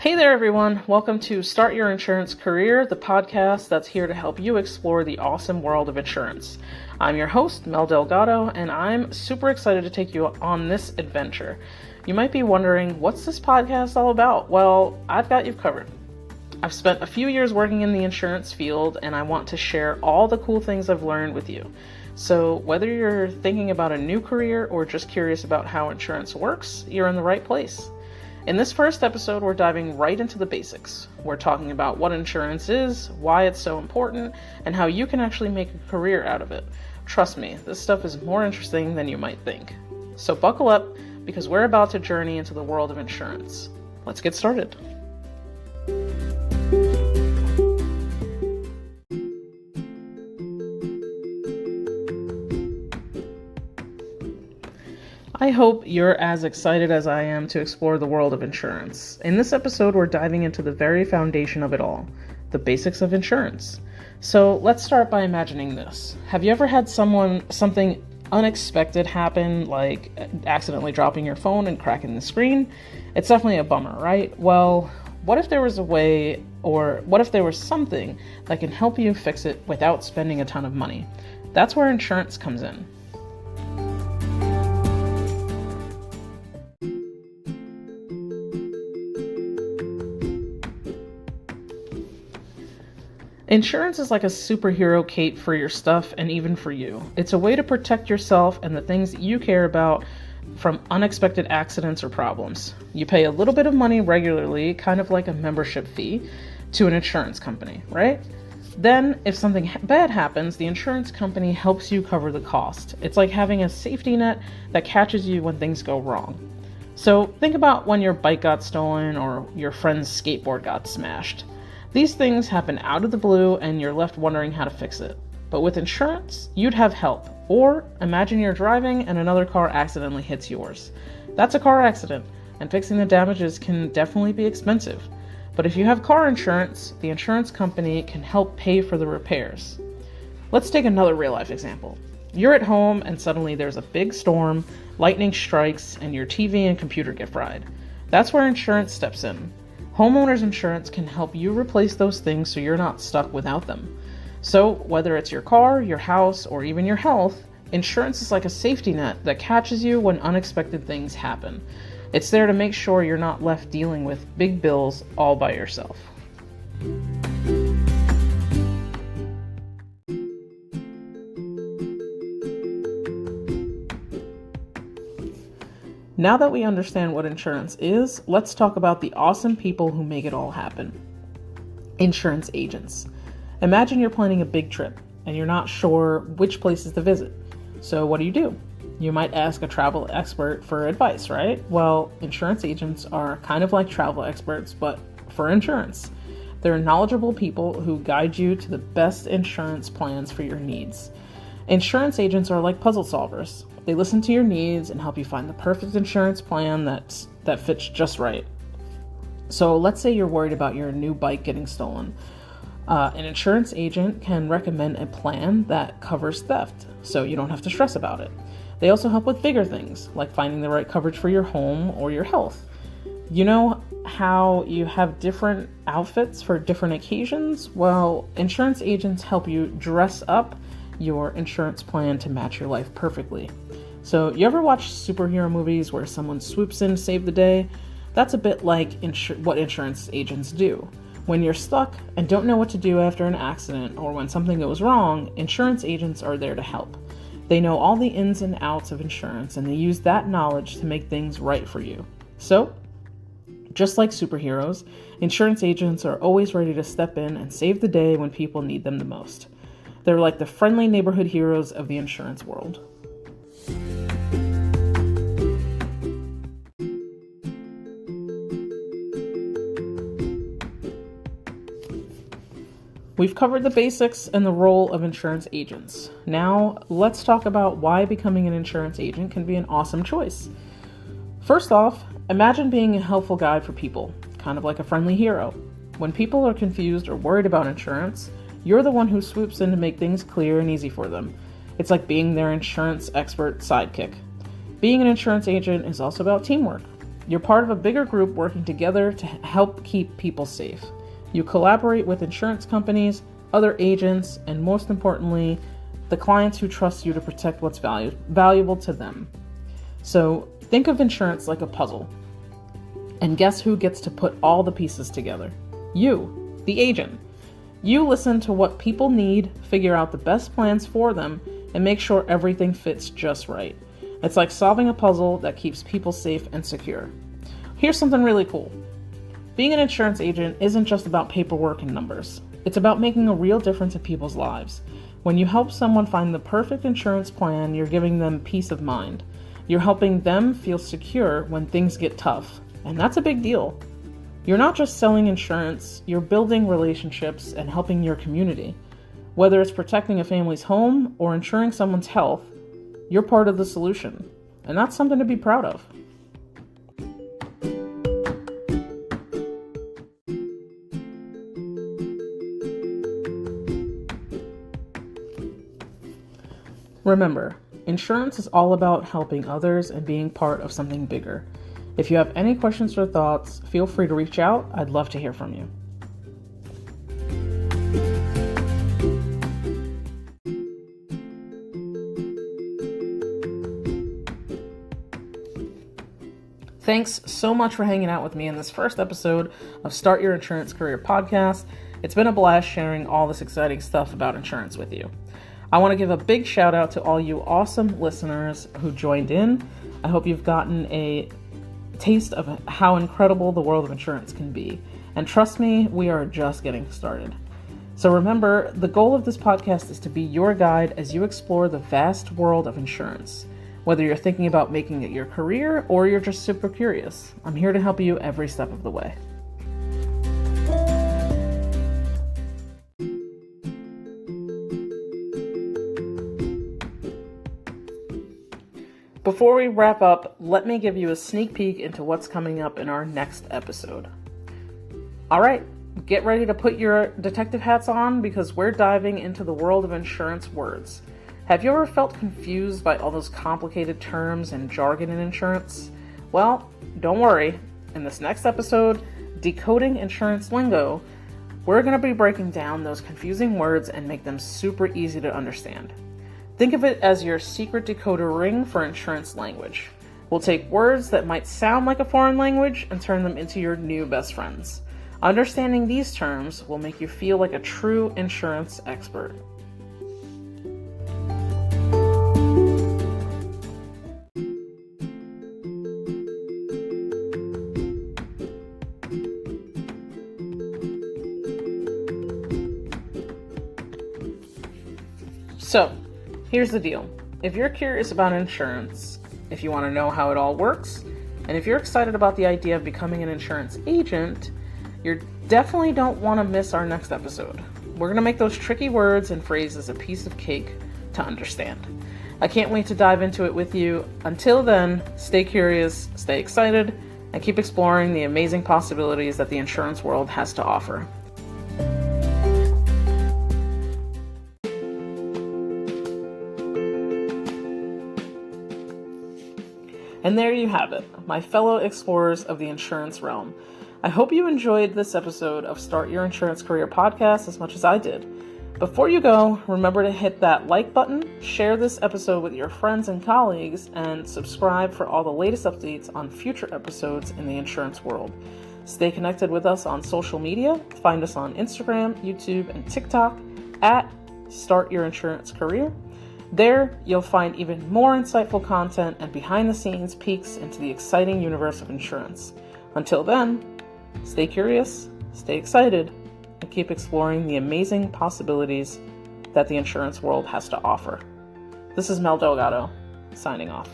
Hey there, everyone. Welcome to Start Your Insurance Career, the podcast that's here to help you explore the awesome world of insurance. I'm your host, Mel Delgado, and I'm super excited to take you on this adventure. You might be wondering, what's this podcast all about? Well, I've got you covered. I've spent a few years working in the insurance field, and I want to share all the cool things I've learned with you. So whether you're thinking about a new career or just curious about how insurance works, you're in the right place. In this first episode, we're diving right into the basics. We're talking about what insurance is, why it's so important, and how you can actually make a career out of it. Trust me, this stuff is more interesting than you might think. So buckle up, because we're about to journey into the world of insurance. Let's get started. I hope you're as excited as I am to explore the world of insurance. In this episode, we're diving into the very foundation of it all, the basics of insurance. So let's start by imagining this. Have you ever had something unexpected happen, like accidentally dropping your phone and cracking the screen? It's definitely a bummer, right? Well, what if there was a way, or what if there was something that can help you fix it without spending a ton of money? That's where insurance comes in. Insurance is like a superhero cape for your stuff and even for you. It's a way to protect yourself and the things that you care about from unexpected accidents or problems. You pay a little bit of money regularly, kind of like a membership fee, to an insurance company, right? Then, if something bad happens, the insurance company helps you cover the cost. It's like having a safety net that catches you when things go wrong. So think about when your bike got stolen or your friend's skateboard got smashed. These things happen out of the blue and you're left wondering how to fix it. But with insurance, you'd have help. Or imagine you're driving and another car accidentally hits yours. That's a car accident, and fixing the damages can definitely be expensive. But if you have car insurance, the insurance company can help pay for the repairs. Let's take another real-life example. You're at home and suddenly there's a big storm, lightning strikes, and your TV and computer get fried. That's where insurance steps in. Homeowners insurance can help you replace those things so you're not stuck without them. So whether it's your car, your house, or even your health, insurance is like a safety net that catches you when unexpected things happen. It's there to make sure you're not left dealing with big bills all by yourself. Now that we understand what insurance is, let's talk about the awesome people who make it all happen. Insurance agents. Imagine you're planning a big trip and you're not sure which places to visit. So what do? You might ask a travel expert for advice, right? Well, insurance agents are kind of like travel experts, but for insurance. They're knowledgeable people who guide you to the best insurance plans for your needs. Insurance agents are like puzzle solvers. They listen to your needs and help you find the perfect insurance plan that fits just right. So let's say you're worried about your new bike getting stolen. An insurance agent can recommend a plan that covers theft, so you don't have to stress about it. They also help with bigger things, like finding the right coverage for your home or your health. You know how you have different outfits for different occasions? Well, insurance agents help you dress up your insurance plan to match your life perfectly. So you ever watch superhero movies where someone swoops in to save the day? That's a bit like what insurance agents do. When you're stuck and don't know what to do after an accident or when something goes wrong, insurance agents are there to help. They know all the ins and outs of insurance and they use that knowledge to make things right for you. So, just like superheroes, insurance agents are always ready to step in and save the day when people need them the most. They're like the friendly neighborhood heroes of the insurance world. We've covered the basics and the role of insurance agents. Now, let's talk about why becoming an insurance agent can be an awesome choice. First off, imagine being a helpful guide for people, kind of like a friendly hero. When people are confused or worried about insurance, you're the one who swoops in to make things clear and easy for them. It's like being their insurance expert sidekick. Being an insurance agent is also about teamwork. You're part of a bigger group working together to help keep people safe. You collaborate with insurance companies, other agents, and most importantly, the clients who trust you to protect what's valuable to them. So think of insurance like a puzzle. And guess who gets to put all the pieces together? You, the agent. You listen to what people need, figure out the best plans for them, and make sure everything fits just right. It's like solving a puzzle that keeps people safe and secure. Here's something really cool. Being an insurance agent isn't just about paperwork and numbers. It's about making a real difference in people's lives. When you help someone find the perfect insurance plan, you're giving them peace of mind. You're helping them feel secure when things get tough, and that's a big deal. You're not just selling insurance, you're building relationships and helping your community. Whether it's protecting a family's home or ensuring someone's health, you're part of the solution, and that's something to be proud of. Remember, insurance is all about helping others and being part of something bigger. If you have any questions or thoughts, feel free to reach out. I'd love to hear from you. Thanks so much for hanging out with me in this first episode of Start Your Insurance Career podcast. It's been a blast sharing all this exciting stuff about insurance with you. I want to give a big shout out to all you awesome listeners who joined in. I hope you've gotten a taste of how incredible the world of insurance can be. And trust me, we are just getting started. So remember, the goal of this podcast is to be your guide as you explore the vast world of insurance. Whether you're thinking about making it your career or you're just super curious, I'm here to help you every step of the way. Before we wrap up, let me give you a sneak peek into what's coming up in our next episode. All right, get ready to put your detective hats on because we're diving into the world of insurance words. Have you ever felt confused by all those complicated terms and jargon in insurance? Well, don't worry. In this next episode, Decoding Insurance Lingo, we're going to be breaking down those confusing words and make them super easy to understand. Think of it as your secret decoder ring for insurance language. We'll take words that might sound like a foreign language and turn them into your new best friends. Understanding these terms will make you feel like a true insurance expert. So, here's the deal. If you're curious about insurance, if you want to know how it all works, and if you're excited about the idea of becoming an insurance agent, you definitely don't want to miss our next episode. We're going to make those tricky words and phrases a piece of cake to understand. I can't wait to dive into it with you. Until then, stay curious, stay excited, and keep exploring the amazing possibilities that the insurance world has to offer. And there you have it, my fellow explorers of the insurance realm. I hope you enjoyed this episode of Start Your Insurance Career podcast as much as I did. Before you go, remember to hit that like button, share this episode with your friends and colleagues, and subscribe for all the latest updates on future episodes in the insurance world. Stay connected with us on social media. Find us on Instagram, YouTube, and TikTok at Start Your Insurance Career. There, you'll find even more insightful content and behind-the-scenes peeks into the exciting universe of insurance. Until then, stay curious, stay excited, and keep exploring the amazing possibilities that the insurance world has to offer. This is Mel Delgado, signing off.